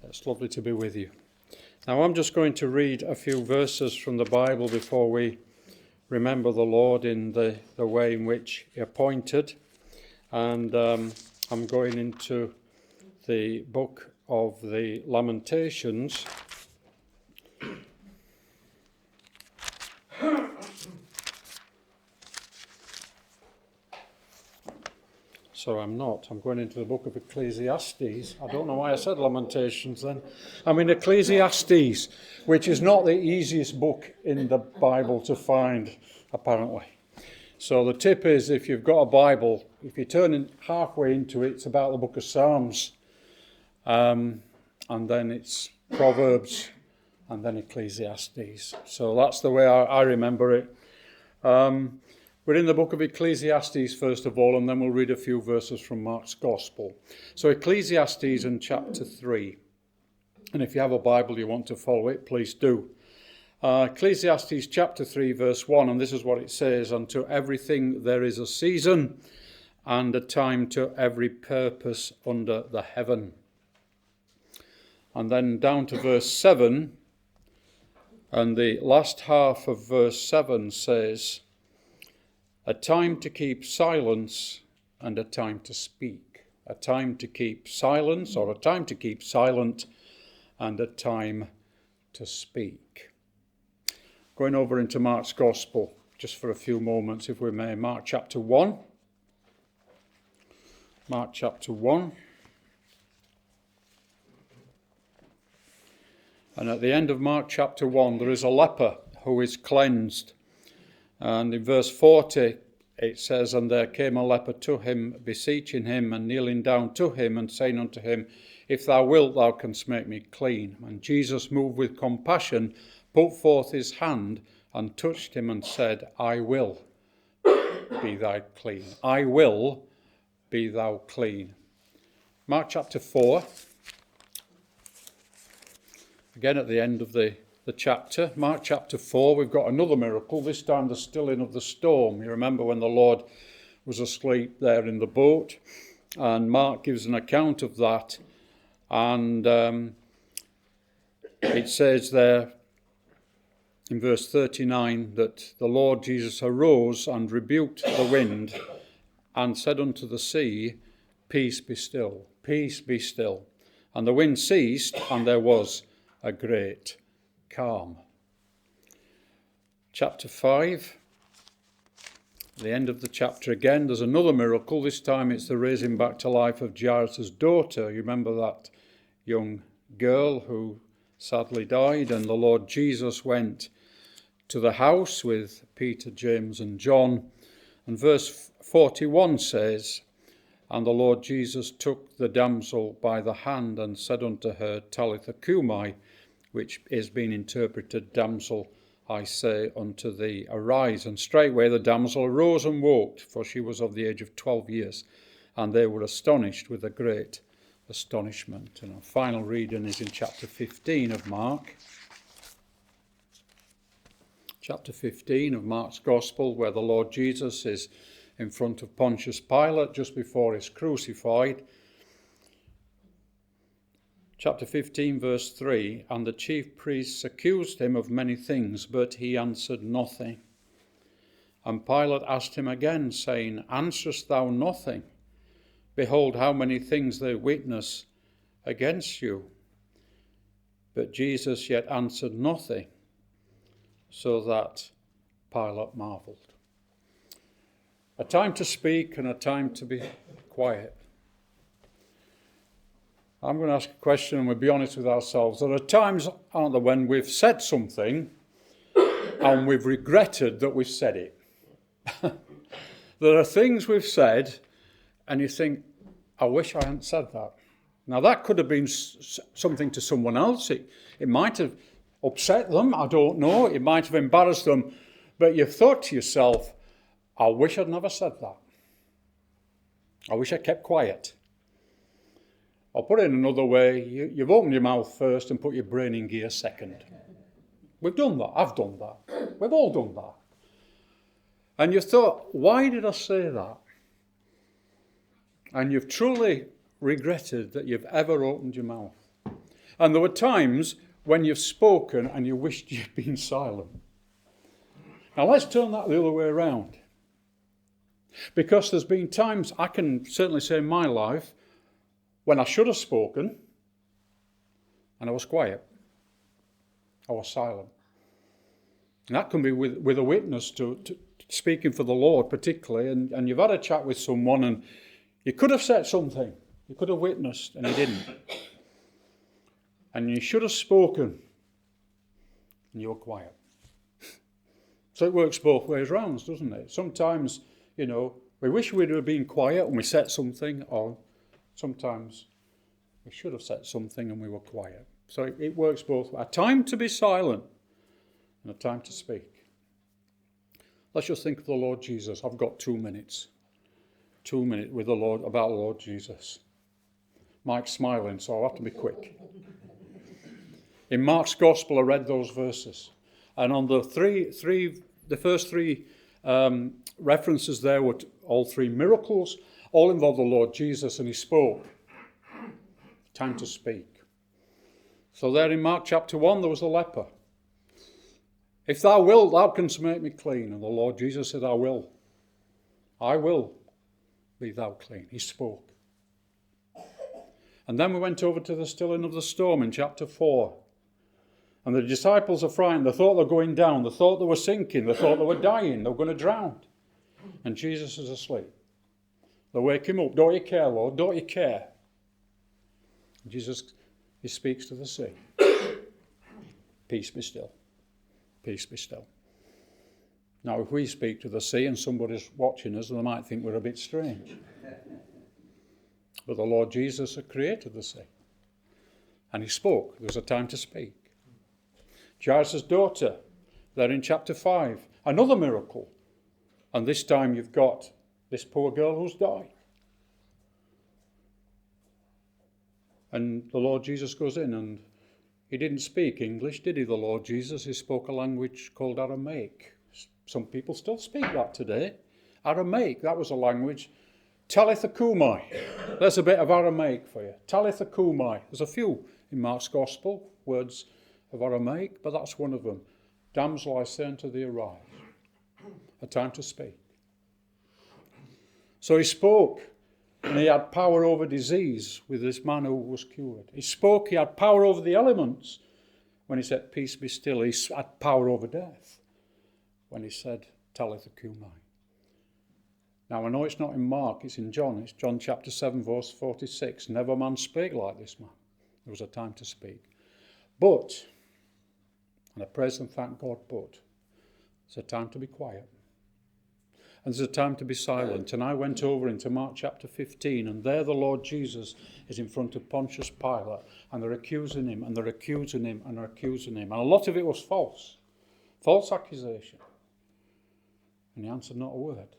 It's lovely to be with you. Now I'm just going to read a few verses from the Bible before we remember the Lord in the way in which He appointed. And I'm going into the book of the Lamentations. So I'm going into the book of Ecclesiastes. I don't know why I said Lamentations then. I'm in Ecclesiastes, which is not the easiest book in the Bible to find, apparently. So the tip is, if you've got a Bible, if you turn in halfway into it, it's about the book of Psalms. And then it's Proverbs, and then Ecclesiastes. So that's the way I remember it. We're in the book of Ecclesiastes first of all, and then we'll read a few verses from Mark's Gospel. So Ecclesiastes in chapter 3. And if you have a Bible you want to follow it, please do. Ecclesiastes chapter 3 verse 1, and this is what it says: "Unto everything there is a season, and a time to every purpose under the heaven." And then down to verse 7, and the last half of verse 7 says, "A time to keep silence and a time to speak." A time to keep silence, or a time to keep silent, and a time to speak. Going over into Mark's Gospel just for a few moments, if we may. Mark chapter 1. Mark chapter 1. And at the end of Mark chapter 1, there is a leper who is cleansed. And in verse 40, it says, "And there came a leper to him, beseeching him, and kneeling down to him, and saying unto him, If thou wilt, thou canst make me clean. And Jesus, moved with compassion, put forth his hand, and touched him, and said, I will be thou clean. I will be thou clean." Mark chapter 4. Again at the end of the chapter, Mark chapter 4, we've got another miracle, this time the stilling of the storm. You remember when the Lord was asleep there in the boat, and Mark gives an account of that, and it says there in verse 39 that the Lord Jesus arose and rebuked the wind and said unto the sea, Peace be still, peace be still. And the wind ceased, and there was a great calm. Chapter 5, the end of the chapter again, there's another miracle. This time it's the raising back to life of Jairus' daughter. You remember that young girl who sadly died, and the Lord Jesus went to the house with Peter, James and John. And verse 41 says, "And the Lord Jesus took the damsel by the hand and said unto her, Talitha cumi," which is being interpreted, "Damsel, I say unto thee, arise. And straightway the damsel arose and walked, for she was of the age of 12 years. And they were astonished with a great astonishment." And our final reading is in chapter 15 of Mark. Chapter 15 of Mark's Gospel, where the Lord Jesus is in front of Pontius Pilate just before he's crucified. Chapter 15, verse 3, "And the chief priests accused him of many things, but he answered nothing. And Pilate asked him again, saying, Answerest thou nothing? Behold, how many things they witness against you. But Jesus yet answered nothing, so that Pilate marveled." A time to speak and a time to be quiet. I'm going to ask a question, and we'll be honest with ourselves. There are times, aren't there, when we've said something and we've regretted that we've said it. There are things we've said and you think, I wish I hadn't said that. Now that could have been something to someone else. It might have upset them, I don't know. It might have embarrassed them. But you've thought to yourself, I wish I'd never said that. I wish I kept quiet. I'll put it another way. You've opened your mouth first and put your brain in gear second. We've done that. I've done that. We've all done that. And you thought, why did I say that? And you've truly regretted that you've ever opened your mouth. And there were times when you've spoken and you wished you'd been silent. Now let's turn that the other way around. Because there's been times, I can certainly say in my life, when I should have spoken and I was quiet. I was silent. And that can be with a witness to speaking for the Lord particularly, and you've had a chat with someone and you could have said something. You could have witnessed and you didn't. And you should have spoken and you were quiet. So it works both ways round, doesn't it? Sometimes, we wish we'd have been quiet and we said something, or sometimes we should have said something and we were quiet. So it works both ways. A time to be silent and a time to speak. Let's just think of the Lord Jesus. I've got 2 minutes. 2 minutes with the Lord, about the Lord Jesus. Mike's smiling, so I'll have to be quick. In Mark's Gospel, I read those verses. And on the first three references there were all 3 miracles, all involved the Lord Jesus, and he spoke. Time to speak. So there in Mark chapter 1, there was a leper. If thou wilt, thou canst make me clean. And the Lord Jesus said, I will. I will be thou clean. He spoke. And then we went over to the stilling of the storm in chapter 4. And the disciples are frightened. They thought they were going down. They thought they were sinking. They thought they were dying. They were going to drown. And Jesus is asleep. They wake him up. Don't you care, Lord? Don't you care? Jesus, he speaks to the sea. Peace be still. Peace be still. Now, if we speak to the sea and somebody's watching us, they might think we're a bit strange. But the Lord Jesus had created the sea. And he spoke. There was a time to speak. Jairus' daughter, there in chapter 5. Another miracle. And this time you've got this poor girl who's died. And the Lord Jesus goes in, and he didn't speak English, did he, the Lord Jesus? He spoke a language called Aramaic. Some people still speak that today. Aramaic, that was a language. Talitha kumai. There's a bit of Aramaic for you. Talitha kumai. There's a few in Mark's Gospel, words of Aramaic, but that's one of them. Damsel, I say unto thee, arise. A time to speak. So he spoke, and he had power over disease with this man who was cured. He spoke, he had power over the elements. When he said, peace be still, he had power over death. When he said, Talitha kumai. Now, I know it's not in Mark, it's in John. It's John chapter 7, verse 46. Never man spake like this man. There was a time to speak. But, and I praise and thank God, but, it's a time to be quiet. And there's a time to be silent. And I went over into Mark chapter 15, and there the Lord Jesus is in front of Pontius Pilate, and they're accusing him, and they're accusing him, and they're accusing him. And a lot of it was false. False accusation. And he answered not a word.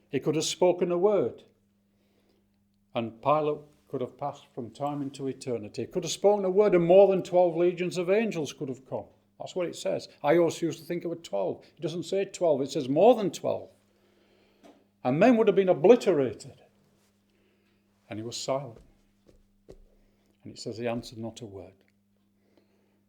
He could have spoken a word, and Pilate could have passed from time into eternity. He could have spoken a word, and more than 12 legions of angels could have come. That's what it says. I always used to think it was 12. It doesn't say 12, it says more than 12. And men would have been obliterated. And he was silent. And it says he answered not a word.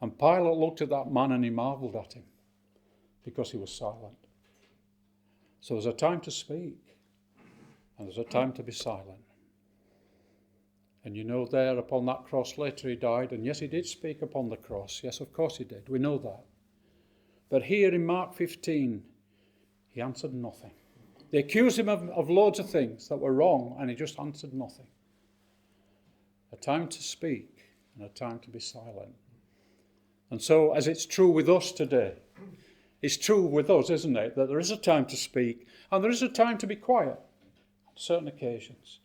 And Pilate looked at that man and he marvelled at him because he was silent. So there's a time to speak and there's a time to be silent. And you know there upon that cross later he died, and yes, he did speak upon the cross. Yes, of course he did. We know that. But here in Mark 15, he answered nothing. They accused him of loads of things that were wrong, and he just answered nothing. A time to speak and a time to be silent. And so, as it's true with us today, it's true with us, isn't it, that there is a time to speak and there is a time to be quiet on certain occasions.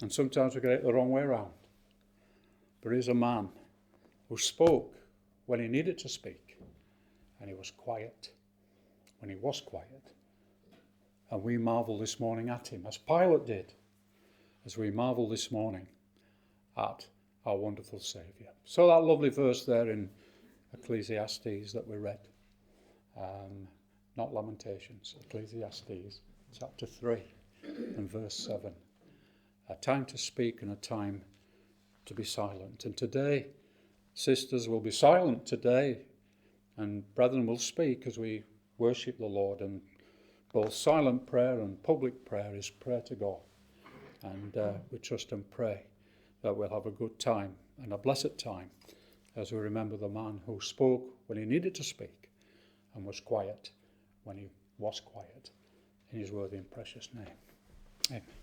And sometimes we get it the wrong way around. But here's a man who spoke when he needed to speak, and he was quiet when he was quiet. And we marvel this morning at him, as Pilate did, as we marvel this morning at our wonderful Saviour. So that lovely verse there in Ecclesiastes that we read, not Lamentations, Ecclesiastes chapter 3 and verse 7. A time to speak and a time to be silent. And today, sisters will be silent today, and brethren will speak as we worship the Lord. And both silent prayer and public prayer is prayer to God. And we trust and pray that we'll have a good time and a blessed time as we remember the man who spoke when he needed to speak and was quiet when he was quiet. In his worthy and precious name. Amen.